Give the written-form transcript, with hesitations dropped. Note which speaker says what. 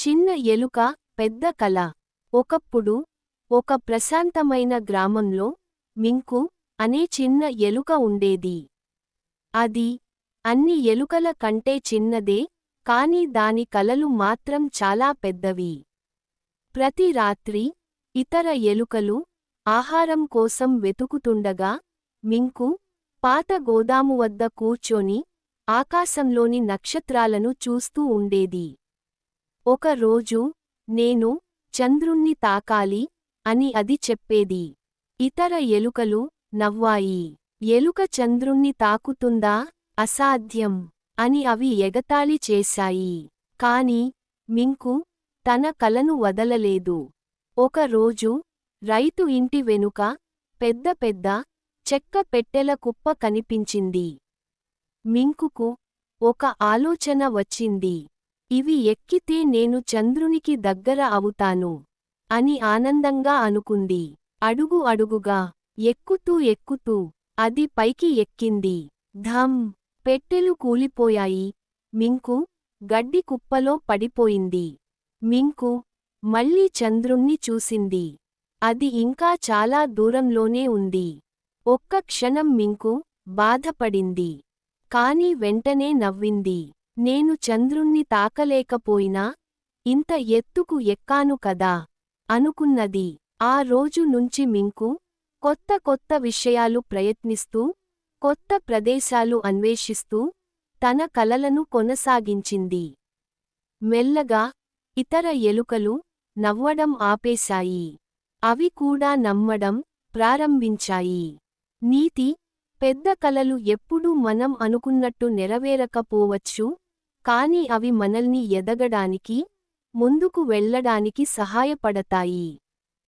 Speaker 1: చిన్న ఎలుక పెద్ద కల. ఒకప్పుడు ఒక ప్రశాంతమైన గ్రామంలో మింకు అనే చిన్న ఎలుక ఉండేది. అది అన్ని ఎలుకల కంటే చిన్నదే, కాని దాని కలలు మాత్రం చాలా పెద్దవి. ప్రతి రాత్రి ఇతర ఎలుకలు ఆహారం కోసం వెతుకుతుండగా మింకు పాత గోదాము వద్ద కూర్చొని ఆకాశంలోని నక్షత్రాలను చూస్తూ ఉండేది. ఒక రోజు నేను చంద్రుణ్ణి తాకాలి అని అది చెప్పేది. ఇతర ఎలుకలు నవ్వాయి. ఎలుక చంద్రుణ్ణి తాకుతుందా? అసాధ్యం అని అవి ఎగతాళి చేశాయి. కాని మింకు తన కలను వదలలేదు. ఒక రోజు రైతు ఇంటి వెనుక పెద్ద పెద్ద చెక్క పెట్టెల కుప్ప కనిపించింది. మింకుకు ఒక ఆలోచన వచ్చింది. ఇవి ఎక్కితే నేను చంద్రునికి దగ్గర అవుతాను అని ఆనందంగా అనుకుంది. అడుగు అడుగుగా ఎక్కుతూ ఎక్కుతూ అది పైకి ఎక్కింది. ధమ్! పెట్టెలు కూలిపోయాయి. మింకు గడ్డి కుప్పలో పడిపోయింది. మింకు మళ్ళీ చంద్రుణ్ణి చూసింది. అది ఇంకా చాలా దూరంలోనే ఉంది. ఒక్క క్షణం మింకు బాధపడింది. కాని వెంటనే నవ్వింది. నేను చంద్రుణ్ణి తాకలేకపోయినా ఇంత ఎత్తుకు ఎక్కాను కదా అనుకున్నది. ఆ రోజు నుంచి మింకు కొత్త కొత్త విషయాలు ప్రయత్నిస్తూ, కొత్త ప్రదేశాలు అన్వేషిస్తూ తన కలలను కొనసాగించింది. మెల్లగా ఇతర ఎలుకలు నవ్వడం ఆపేశాయి. అవి కూడా నమ్మడం ప్రారంభించాయి. నీతి: పెద్ద కలలు ఎప్పుడూ మనం అనుకున్నట్టు నెరవేరకపోవచ్చు, కాని అవి మనల్ని ఎదగడానికి, ముందుకు వెళ్ళడానికి సహాయపడతాయి.